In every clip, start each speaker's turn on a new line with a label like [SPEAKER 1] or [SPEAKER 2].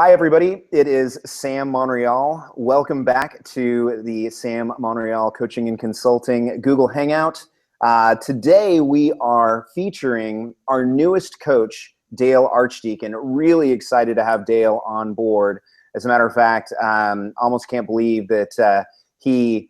[SPEAKER 1] Hi, everybody. It is Sam Monreal. Welcome back to the Sam Monreal Coaching and Consulting Google Hangout. Today, we are featuring our newest coach, Dale Archdekin. Really excited to have Dale on board. As a matter of fact, almost can't believe that he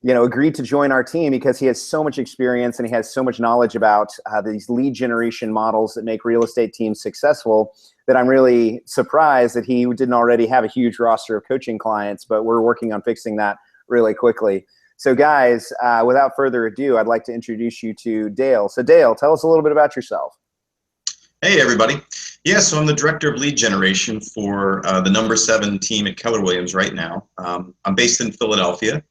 [SPEAKER 1] agreed to join our team because he has so much experience and he has so much knowledge about these lead generation models that make real estate teams successful that I'm really surprised that he didn't already have a huge roster of coaching clients, but we're working on fixing that really quickly. So guys, without further ado, I'd like to introduce you to Dale. So Dale, tell us a little bit about yourself.
[SPEAKER 2] Hey, everybody. Yeah, so I'm the director of lead generation for the number 7 team at Keller Williams right now. I'm based in Philadelphia.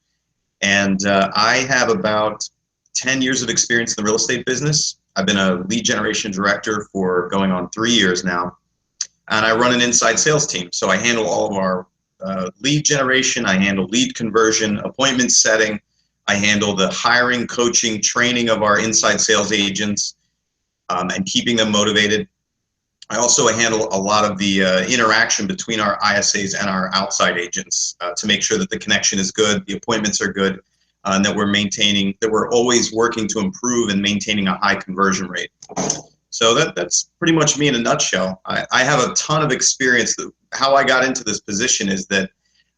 [SPEAKER 2] And I have about 10 years of experience in the real estate business. I've been a lead generation director for going on 3 years now. And I run an inside sales team. So I handle all of our lead generation. I handle lead conversion, appointment setting. I handle the hiring, coaching, training of our inside sales agents and keeping them motivated. I also handle a lot of the interaction between our ISAs and our outside agents to make sure that the connection is good, the appointments are good, and that we're always working to improve and maintaining a high conversion rate. So that's pretty much me in a nutshell. I have a ton of experience. How I got into this position is that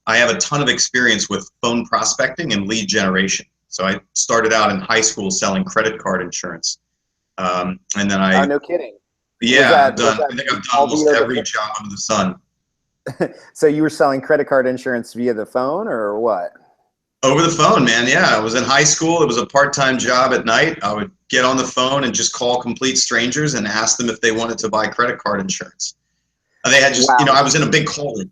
[SPEAKER 2] I have a ton of experience with phone prospecting and lead generation. So I started out in high school selling credit card insurance. And then
[SPEAKER 1] Oh, no kidding.
[SPEAKER 2] I think I've done almost every job under the sun.
[SPEAKER 1] So you were selling credit card insurance via the phone or what?
[SPEAKER 2] Over the phone, man. Yeah, I was in high school. It was a part-time job at night. I would get on the phone and just call complete strangers and ask them if they wanted to buy credit card insurance. They had just,
[SPEAKER 1] Wow.
[SPEAKER 2] I was in a big call room.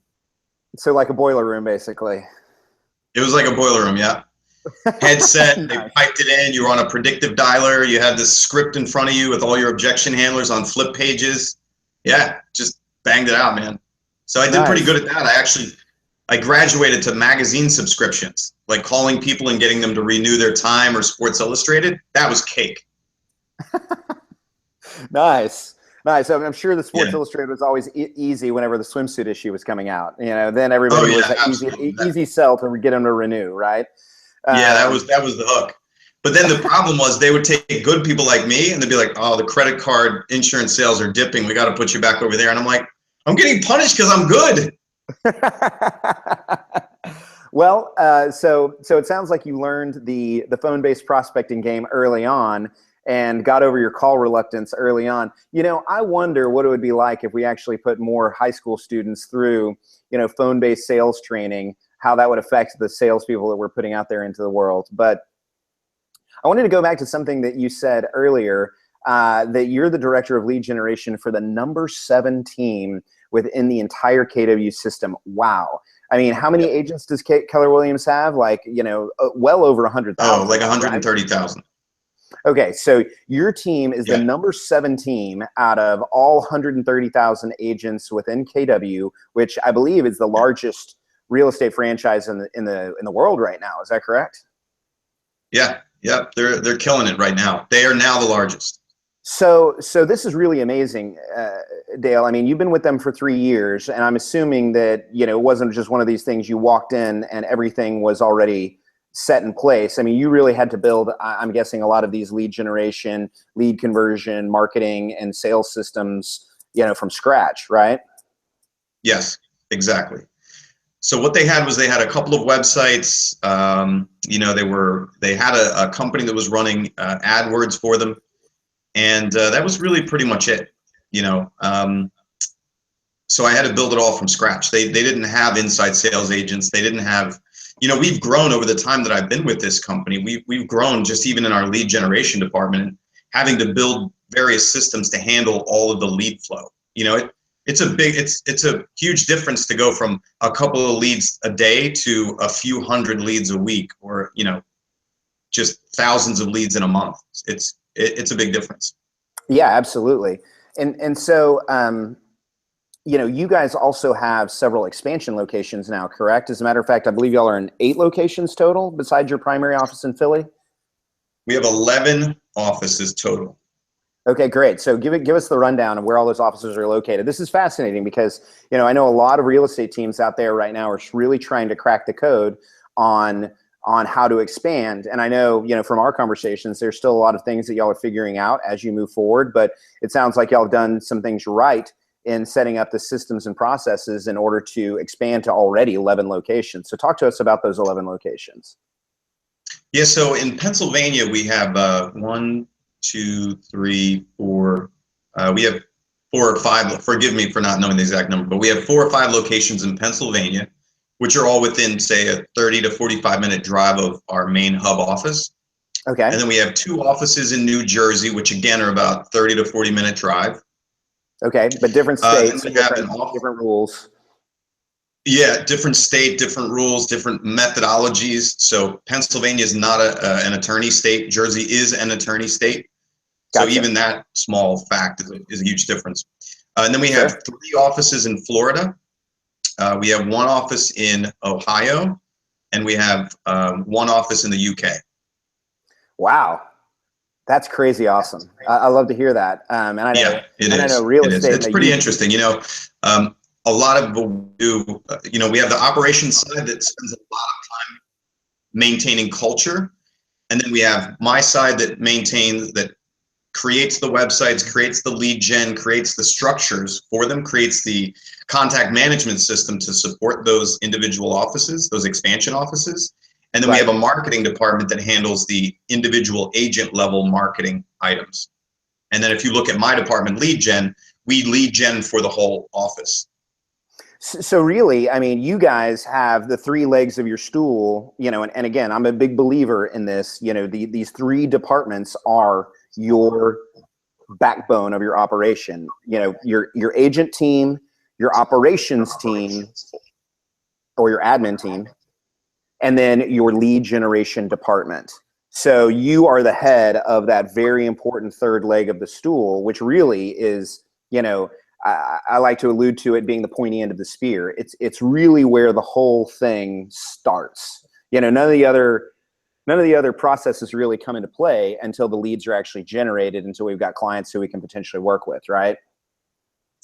[SPEAKER 1] So like a boiler room, basically.
[SPEAKER 2] It was like a boiler room, yeah. Headset, Nice. They piped it in. You were on a predictive dialer. You had this script in front of you with all your objection handlers on flip pages. Yeah, just banged it out, man. So I did pretty good at that. I graduated to magazine subscriptions, like calling people and getting them to renew their Time or Sports Illustrated. That was cake.
[SPEAKER 1] Nice. I'm sure the Sports Illustrated was always easy whenever the swimsuit issue was coming out. Then everybody was an easy sell to get them to renew, right?
[SPEAKER 2] Yeah, that was the hook. But then the problem was they would take good people like me and they'd be like, oh, the credit card insurance sales are dipping. We got to put you back over there. And I'm like, I'm getting punished because I'm good.
[SPEAKER 1] Well, so it sounds like you learned the phone-based prospecting game early on and got over your call reluctance early on. I wonder what it would be like if we actually put more high school students through, phone-based sales training, how that would affect the salespeople that we're putting out there into the world. But I wanted to go back to something that you said earlier, that you're the director of lead generation for the number 7 team within the entire KW system. Wow. I mean, how many agents does Keller Williams have? Like, well over 100,000.
[SPEAKER 2] Oh, like 130,000.
[SPEAKER 1] Right? Okay, so your team is the number 7 team out of all 130,000 agents within KW, which I believe is the largest real estate franchise in the world right now. Is that correct?
[SPEAKER 2] Yeah. They're killing it right now. They are now the largest.
[SPEAKER 1] So this is really amazing, Dale. I mean, you've been with them for 3 years, and I'm assuming that it wasn't just one of these things you walked in and everything was already set in place. I mean, you really had to build, I'm guessing, a lot of these lead generation, lead conversion, marketing, and sales systems, from scratch, right?
[SPEAKER 2] Yes, exactly. So what they had was they had a couple of websites. They had a company that was running AdWords for them. And that was really pretty much it, So I had to build it all from scratch. They didn't have inside sales agents. They didn't have, we've grown over the time that I've been with this company. We've grown just even in our lead generation department, having to build various systems to handle all of the lead flow. It's a huge difference to go from a couple of leads a day to a few hundred leads a week, or just thousands of leads in a month. It's a big difference.
[SPEAKER 1] Yeah, absolutely. And so, you guys also have several expansion locations now, correct? As a matter of fact, I believe y'all are in 8 locations total besides your primary office in Philly.
[SPEAKER 2] We have 11 offices total.
[SPEAKER 1] Okay, great. So give us the rundown of where all those offices are located. This is fascinating because, I know a lot of real estate teams out there right now are really trying to crack the code on how to expand. And I know, from our conversations, there's still a lot of things that y'all are figuring out as you move forward, but it sounds like y'all have done some things right in setting up the systems and processes in order to expand to already 11 locations. So talk to us about those 11 locations.
[SPEAKER 2] Yeah, so in Pennsylvania, we have 1, 2, 3, 4. We have 4 or 5. Forgive me for not knowing the exact number, but we have 4 or 5 locations in Pennsylvania, which are all within, say, a 30 to 45-minute drive of our main hub office.
[SPEAKER 1] Okay.
[SPEAKER 2] And then we have 2 offices in New Jersey, which again are about 30 to 40-minute drive.
[SPEAKER 1] Okay, but different states and different rules.
[SPEAKER 2] Yeah, different state, different rules, different methodologies. So Pennsylvania is not an attorney state. Jersey is an attorney state.
[SPEAKER 1] Gotcha.
[SPEAKER 2] So even that small fact is a huge difference. And then we have 3 offices in Florida. We have 1 office in Ohio, and we have 1 office in the UK.
[SPEAKER 1] Wow. That's crazy awesome. I love to hear that. And I know,
[SPEAKER 2] yeah, it is.
[SPEAKER 1] I know real estate.
[SPEAKER 2] It's pretty interesting. A lot of what we do, we have the operations side that spends a lot of time maintaining culture. And then we have my side that creates the websites, creates the lead gen, creates the structures for them, creates the contact management system to support those individual offices, those expansion offices. And then we have a marketing department that handles the individual agent level marketing items. And then if you look at my department, lead gen, we lead gen for the whole office.
[SPEAKER 1] So really, I mean, you guys have the 3 legs of your stool, and again, I'm a big believer in this, these 3 departments are your backbone of your operation, your agent team, your operations team, or your admin team, and then your lead generation department. So you are the head of that very important 3rd leg of the stool, which really is, I like to allude to it being the pointy end of the spear. It's really where the whole thing starts. None of the other processes really come into play until the leads are actually generated, until we've got clients who we can potentially work with, right?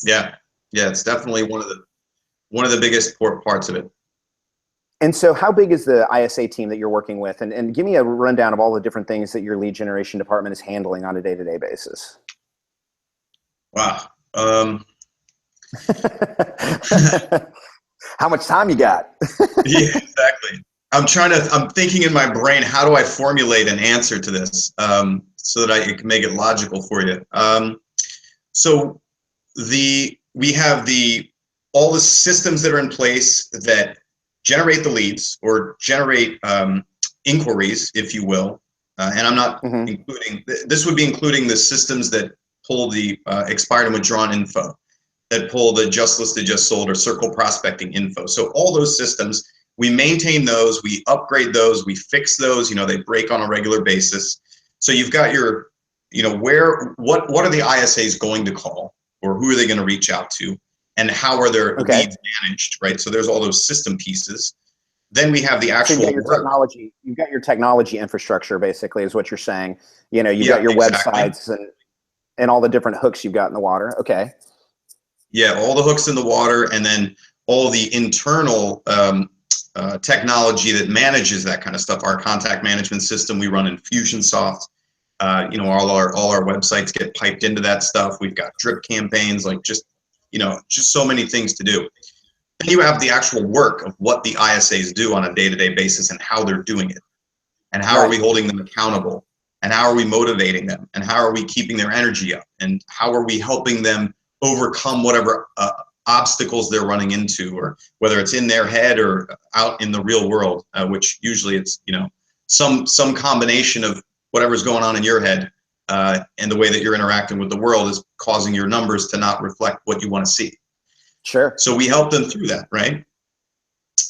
[SPEAKER 2] Yeah, it's definitely one of the biggest parts of it.
[SPEAKER 1] And so how big is the ISA team that you're working with? And give me a rundown of all the different things that your lead generation department is handling on a day-to-day basis.
[SPEAKER 2] Wow.
[SPEAKER 1] How much time you got?
[SPEAKER 2] Yeah, exactly. I'm thinking in my brain, how do I formulate an answer to this so that I can make it logical for you? So we have all the systems that are in place that generate the leads or generate inquiries, if you will. And I'm not including, this would be including the systems that pull the expired and withdrawn info, that pull the just listed, just sold, or circle prospecting info. So all those systems, we maintain those, we upgrade those, we fix those, they break on a regular basis. So you've got your, what are the ISAs going to call, or who are they going to reach out to, and how are their leads managed, right? So there's all those system pieces. Then we have the actual
[SPEAKER 1] so you've got your technology infrastructure, basically, is what you're saying. You've got your websites and all the different hooks you've got in the water. Okay.
[SPEAKER 2] Yeah, all the hooks in the water, and then all the internal technology that manages that kind of stuff. Our contact management system we run in Fusionsoft. All our websites get piped into that stuff. We've got drip campaigns, like just so many things to do. Then you have the actual work of what the ISAs do on a day-to-day basis and how they're doing it, and how are we holding them accountable, and how are we motivating them, and how are we keeping their energy up, and how are we helping them overcome whatever obstacles they're running into, or whether it's in their head or out in the real world, which usually it's some combination of whatever's going on in your head and the way that you're interacting with the world is causing your numbers to not reflect what you want to see.
[SPEAKER 1] Sure.
[SPEAKER 2] So we help them through that, right?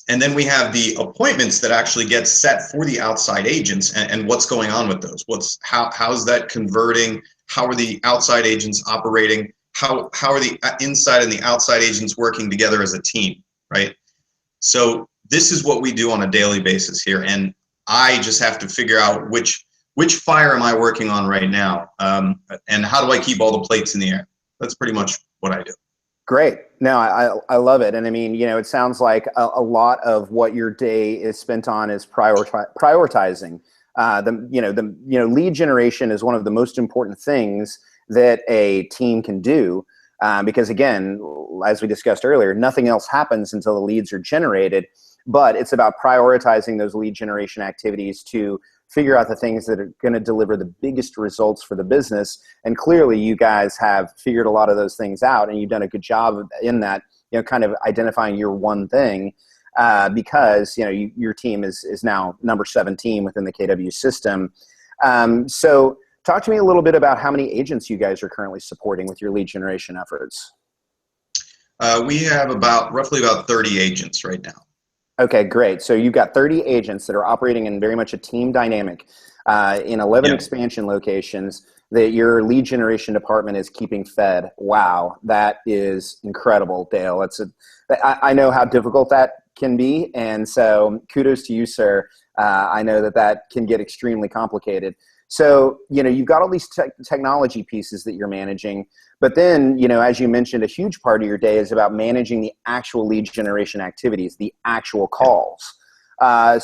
[SPEAKER 2] And then we have the appointments that actually get set for the outside agents, and what's going on with those. How's that converting? How are the outside agents operating? How are the inside and the outside agents working together as a team, right? So this is what we do on a daily basis here, and I just have to figure out which which fire am I working on right now? And how do I keep all the plates in the air? That's pretty much what I do.
[SPEAKER 1] Great. No, I love it. And I mean, it sounds like a lot of what your day is spent on is prioritizing. Lead generation is one of the most important things that a team can do. Because again, as we discussed earlier, nothing else happens until the leads are generated, but it's about prioritizing those lead generation activities to figure out the things that are going to deliver the biggest results for the business. And clearly you guys have figured a lot of those things out, and you've done a good job in that, kind of identifying your one thing, because, your team is now number 17 within the KW system. So talk to me a little bit about how many agents you guys are currently supporting with your lead generation efforts.
[SPEAKER 2] We have roughly about 30 agents right now.
[SPEAKER 1] Okay, great. So you've got 30 agents that are operating in very much a team dynamic in 11 expansion locations that your lead generation department is keeping fed. Wow, that is incredible, Dale. I know how difficult that can be, and so kudos to you, sir. I know that can get extremely complicated. So, you've got all these technology pieces that you're managing, but then, as you mentioned, a huge part of your day is about managing the actual lead generation activities, the actual calls.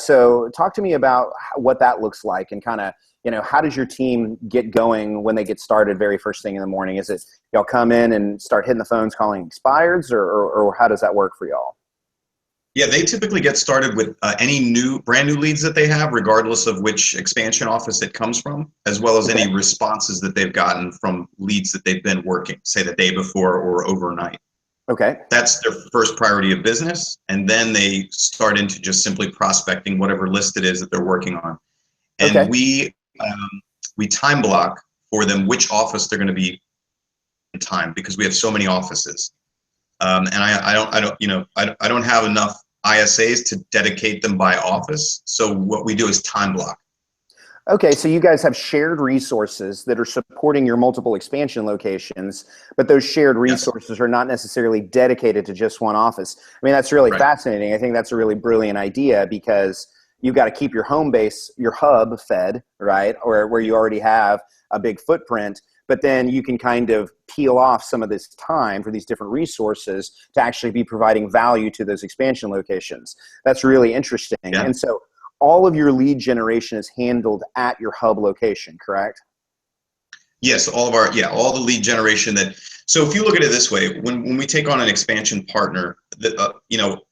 [SPEAKER 1] So talk to me about what that looks like, and kind of, how does your team get going when they get started very first thing in the morning? Is it y'all come in and start hitting the phones calling expireds, or how does that work for y'all?
[SPEAKER 2] Yeah, they typically get started with any brand new leads that they have, regardless of which expansion office it comes from, as well as any responses that they've gotten from leads that they've been working, say the day before or overnight.
[SPEAKER 1] Okay.
[SPEAKER 2] That's their first priority of business, and then they start into just simply prospecting whatever list it is that they're working on. And we time block for them which office they're going to be in time, because we have so many offices. And I don't have enough ISAs to dedicate them by office. So what we do is time block.
[SPEAKER 1] Okay, so you guys have shared resources that are supporting your multiple expansion locations, but those shared resources are not necessarily dedicated to just one office. I mean, that's really fascinating. I think that's a really brilliant idea, because you've got to keep your home base, your hub fed, right? Or where you already have a big footprint, but then you can kind of peel off some of this time for these different resources to actually be providing value to those expansion locations. That's really interesting. Yeah. And so all of your lead generation is handled at your hub location, correct?
[SPEAKER 2] Yes, all the lead generation so if you look at it this way, when we take on an expansion partner, a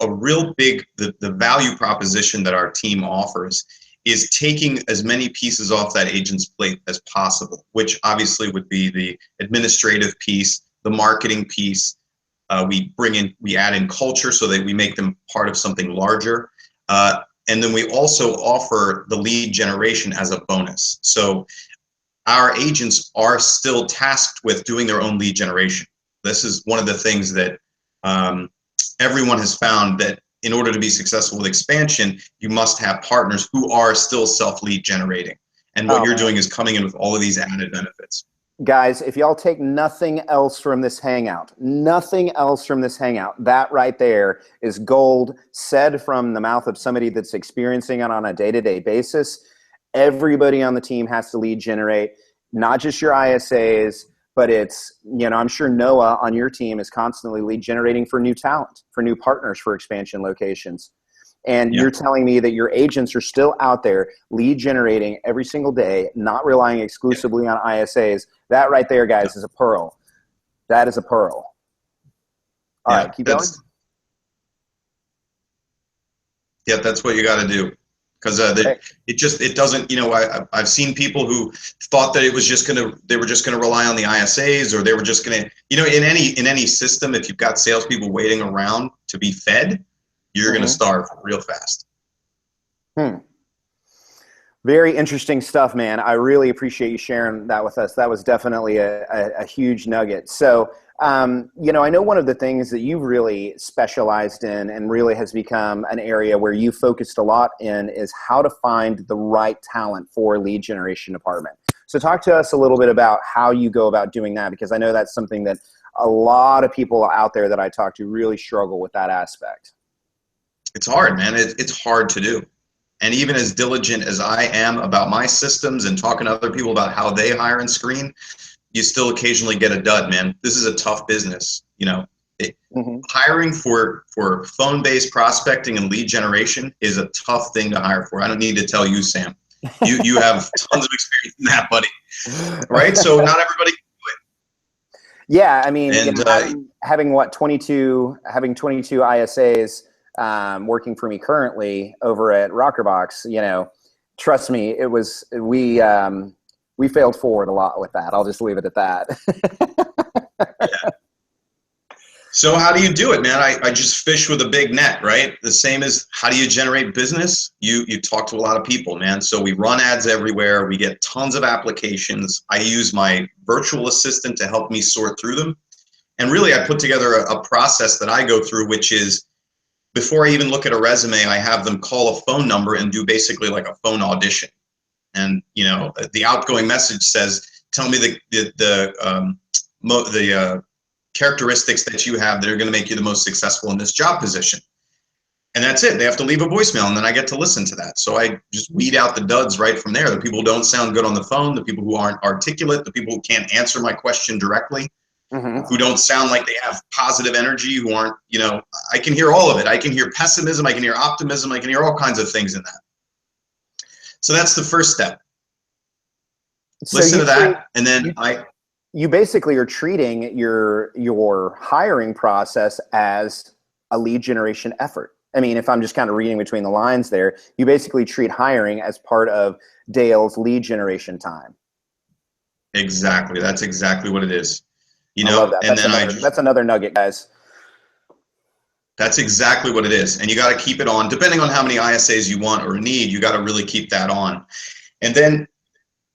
[SPEAKER 2] real big, the value proposition that our team offers is taking as many pieces off that agent's plate as possible, which obviously would be the administrative piece, the marketing piece. We add in culture so that we make them part of something larger. And then we also offer the lead generation as a bonus. So our agents are still tasked with doing their own lead generation. This is one of the things that everyone has found, that in order to be successful with expansion, you must have partners who are still self-lead generating. And what you're doing is coming in with all of these added benefits.
[SPEAKER 1] Guys, if y'all take nothing else from this hangout, that right there is gold said from the mouth of somebody that's experiencing it on a day-to-day basis. Everybody on the team has to lead generate, not just your ISAs, but it's, I'm sure Noah on your team is constantly lead generating for new talent, for new partners, for expansion locations. And you're telling me that your agents are still out there lead generating every single day, not relying exclusively on ISAs. That right there, guys, is a pearl. That is a pearl. All right, keep going.
[SPEAKER 2] Yeah, that's what you got to do. Because it doesn't, I've seen people who thought that they were just gonna rely on the ISAs, or they were just gonna, in any system, if you've got salespeople waiting around to be fed, you're gonna starve real fast.
[SPEAKER 1] Very interesting stuff, man. I really appreciate you sharing that with us. That was definitely a huge nugget. So, I know one of the things that you've really specialized in and really has become an area where you focused a lot in is how to find the right talent for lead generation department. So talk to us a little bit about how you go about doing that, because I know that's something that a lot of people out there that I talk to really struggle with that aspect.
[SPEAKER 2] It's hard, man. It's hard to do. and even as diligent as I am about my systems and talking to other people about how they hire and screen, you still occasionally get a dud, man. This is a tough business. Hiring for phone-based prospecting and lead generation is a tough thing to hire for. I don't need to tell you, Sam. You have tons of experience in that, buddy. Right? So not everybody can do it.
[SPEAKER 1] Yeah, I mean, having 22 ISAs working for me currently over at Rockerbox, trust me, we failed forward a lot with that. I'll just leave it at that.
[SPEAKER 2] Yeah. So how do you do it, man? I just fish with a big net, right? The same as how do you generate business? You talk to a lot of people, man. So we run ads everywhere. We get tons of applications. I use my virtual assistant to help me sort through them. And really, I put together a process that I go through, which is before I even look at a resume, I have them call a phone number and do basically like a phone audition. And the outgoing message says, "Tell me the characteristics that you have that are going to make you the most successful in this job position." And that's it. They have to leave a voicemail, and then I get to listen to that. So I just weed out the duds right from there. The people who don't sound good on the phone, the people who aren't articulate, the people who can't answer my question directly, who don't sound like they have positive energy, who aren't, I can hear all of it. I can hear pessimism. I can hear optimism. I can hear all kinds of things in that. So that's the first step. Listen to that, and then
[SPEAKER 1] you basically are treating your hiring process as a lead generation effort. I mean, if I'm just kind of reading between the lines there, you basically treat hiring as part of Dale's lead generation time.
[SPEAKER 2] Exactly. That's exactly what it is.
[SPEAKER 1] I love that. And that's another nugget, guys.
[SPEAKER 2] That's exactly what it is. And you got to keep it on. Depending on how many ISAs you want or need, you got to really keep that on. And then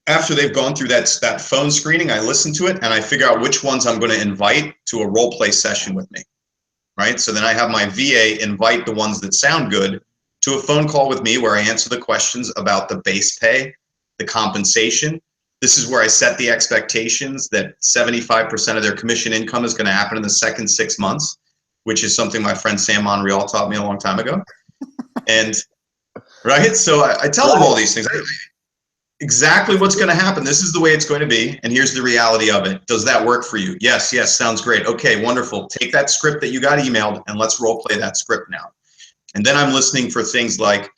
[SPEAKER 2] after they've gone through that phone screening, I listen to it and I figure out which ones I'm going to invite to a role play session with me, right? So then I have my VA invite the ones that sound good to a phone call with me where I answer the questions about the base pay, the compensation. This is where I set the expectations that 75% of their commission income is going to happen in the second 6 months, which is something my friend Sam Monreal taught me a long time ago. And right, so I tell them all these things. Exactly what's going to happen. This is the way it's going to be. And here's the reality of it. Does that work for you? Yes. Sounds great. Okay, wonderful. Take that script that you got emailed and let's role play that script now. And then I'm listening for things like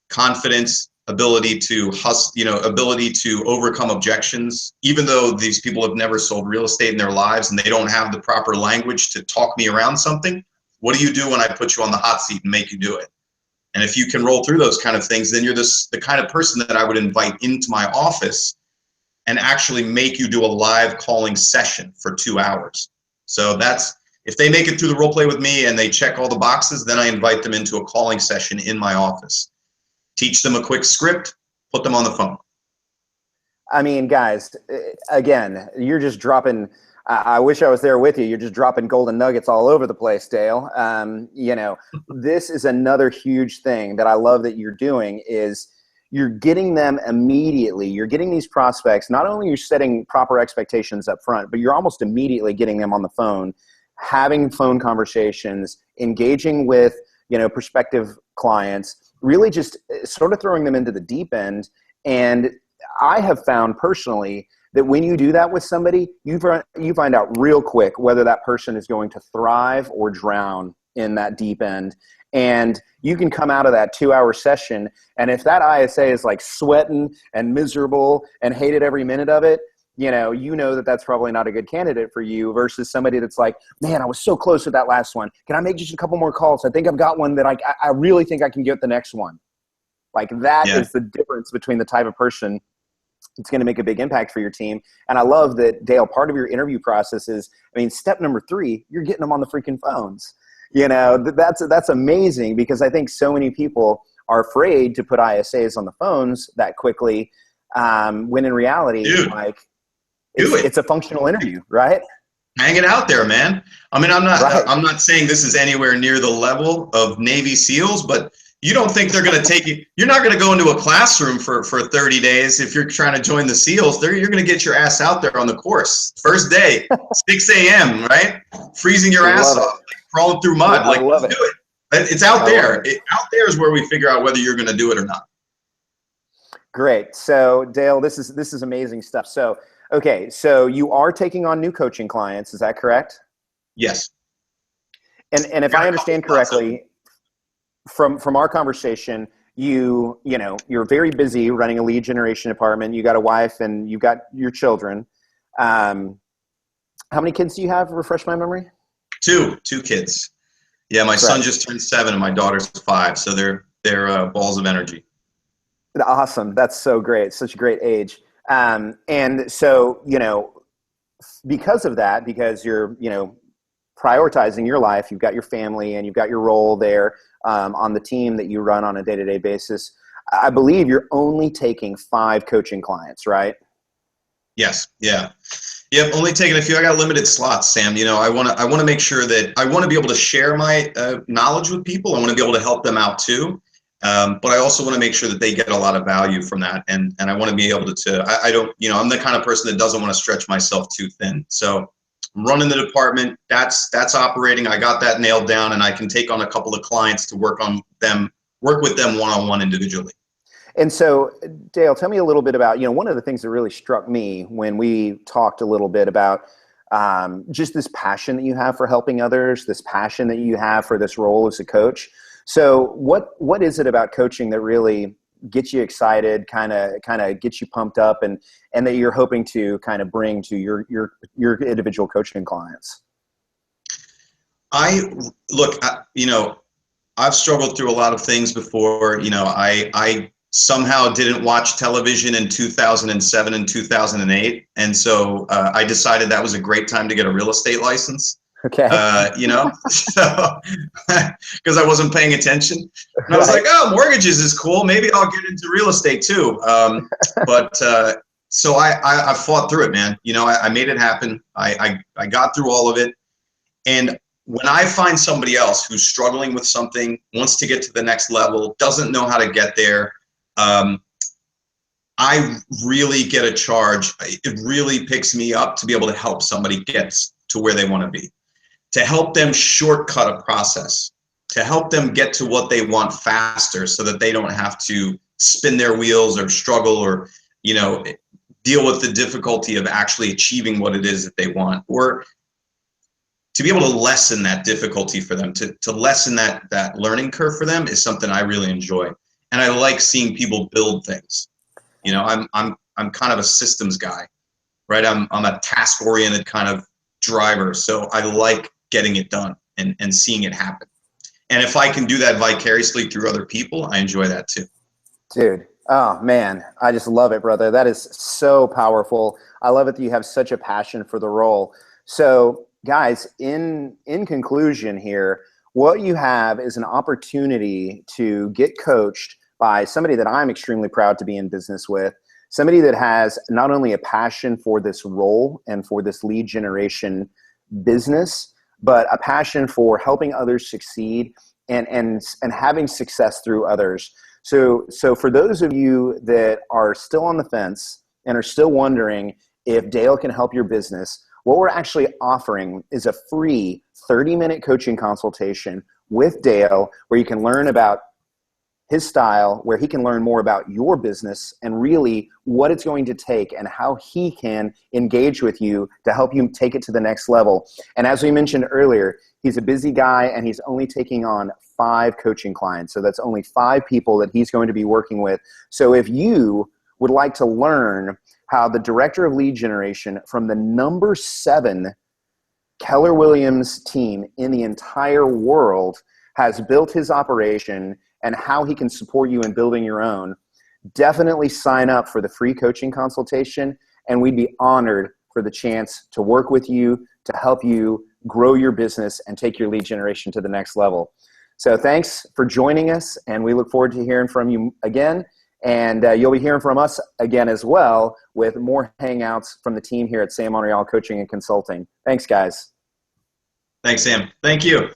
[SPEAKER 2] confidence, ability to ability to overcome objections. Even though these people have never sold real estate in their lives and they don't have the proper language to talk me around something, what do you do when I put you on the hot seat and make you do it? And if you can roll through those kind of things, then you're the kind of person that I would invite into my office and actually make you do a live calling session for 2 hours. So that's, if they make it through the role play with me and they check all the boxes, then I invite them into a calling session in my office. Teach them a quick script, put them on the phone.
[SPEAKER 1] I mean, guys, again, you're just dropping, I wish I was there with you. You're just dropping golden nuggets all over the place, Dale. This is another huge thing that I love that you're doing is you're getting them immediately. You're getting these prospects. Not only you're setting proper expectations up front, but you're almost immediately getting them on the phone, having phone conversations, engaging with, prospective clients, really just sort of throwing them into the deep end. And I have found personally that when you do that with somebody, you find out real quick whether that person is going to thrive or drown in that deep end. And you can come out of that 2-hour session, and if that ISA is like sweating and miserable and hated every minute of it, you know that that's probably not a good candidate for you versus somebody that's like, man, I was so close with that last one. Can I make just a couple more calls? I think I've got one that I really think I can get the next one. Like that is the difference between the type of person it's going to make a big impact for your team. And I love that, Dale, part of your interview process is, step number 3, you're getting them on the freaking phones. That's amazing because I think so many people are afraid to put ISAs on the phones that quickly when in reality, it's a functional interview, right?
[SPEAKER 2] Hang it out there, man. I'm not saying this is anywhere near the level of Navy SEALs, but you don't think they're going to take you. You're not going to go into a classroom for 30 days if you're trying to join the SEALs. You're going to get your ass out there on the course. First day, 6 a.m., right? Freezing your ass off, like crawling through mud. Let's do it. It's out there. Out there is where we figure out whether you're going to do it or not.
[SPEAKER 1] Great. So Dale, this is amazing stuff. So, okay. So you are taking on new coaching clients. Is that correct?
[SPEAKER 2] Yes.
[SPEAKER 1] And if I understand correctly from our conversation, you're very busy running a lead generation department. You got a wife and you got your children. How many kids do you have? Refresh my memory.
[SPEAKER 2] Two kids. Yeah, my son just turned 7 and my daughter's 5, so they're balls of energy.
[SPEAKER 1] Awesome. That's so great. Such a great age. And so, because of that, because you're, prioritizing your life, you've got your family and you've got your role there on the team that you run on a day-to-day basis. I believe you're only taking 5 coaching clients, right?
[SPEAKER 2] Yes. Yeah. Yep. Only taking a few. I got limited slots, Sam. I want to make sure that I want to be able to share my knowledge with people. I want to be able to help them out too. But I also want to make sure that they get a lot of value from that. And I want to be able to, I don't, I'm the kind of person that doesn't want to stretch myself too thin. So I'm running the department. That's operating. I got that nailed down, and I can take on a couple of clients to work with them one-on-one individually.
[SPEAKER 1] And so, Dale, tell me a little bit about, one of the things that really struck me when we talked a little bit about just this passion that you have for helping others, this passion that you have for this role as a coach. So what is it about coaching that really gets you excited, kind of gets you pumped up, and that you're hoping to kind of bring to your individual coaching clients?
[SPEAKER 2] I've struggled through a lot of things before. I somehow didn't watch television in 2007 and 2008. And so I decided that was a great time to get a real estate license.
[SPEAKER 1] Okay.
[SPEAKER 2] Because I wasn't paying attention. And I was like, oh, mortgages is cool. Maybe I'll get into real estate too. So I fought through it, man. I made it happen. I got through all of it. And when I find somebody else who's struggling with something, wants to get to the next level, doesn't know how to get there, I really get a charge. It really picks me up to be able to help somebody get to where they want to be, to help them shortcut a process, to help them get to what they want faster so that they don't have to spin their wheels or struggle or, deal with the difficulty of actually achieving what it is that they want, or to be able to lessen that difficulty for them, to lessen that learning curve for them is something I really enjoy. And I like seeing people build things. I'm kind of a systems guy, right? I'm a task-oriented kind of driver. So I like getting it done and seeing it happen. And if I can do that vicariously through other people, I enjoy that too.
[SPEAKER 1] Dude. Oh man, I just love it, brother. That is so powerful. I love it that you have such a passion for the role. So guys, in conclusion here, what you have is an opportunity to get coached by somebody that I'm extremely proud to be in business with, somebody that has not only a passion for this role and for this lead generation business, but a passion for helping others succeed and having success through others. So for those of you that are still on the fence and are still wondering if Dale can help your business, what we're actually offering is a free 30-minute coaching consultation with Dale, where you can learn about his style, where he can learn more about your business and really what it's going to take and how he can engage with you to help you take it to the next level. And as we mentioned earlier, he's a busy guy and he's only taking on 5 coaching clients. So that's only 5 people that he's going to be working with. So if you would like to learn how the director of lead generation from the number 7 Keller Williams team in the entire world has built his operation and how he can support you in building your own, definitely sign up for the free coaching consultation, and we'd be honored for the chance to work with you to help you grow your business and take your lead generation to the next level. So thanks for joining us, and we look forward to hearing from you again. And you'll be hearing from us again as well with more hangouts from the team here at Sam Monreal Coaching and Consulting. Thanks, guys.
[SPEAKER 2] Thanks, Sam. Thank you.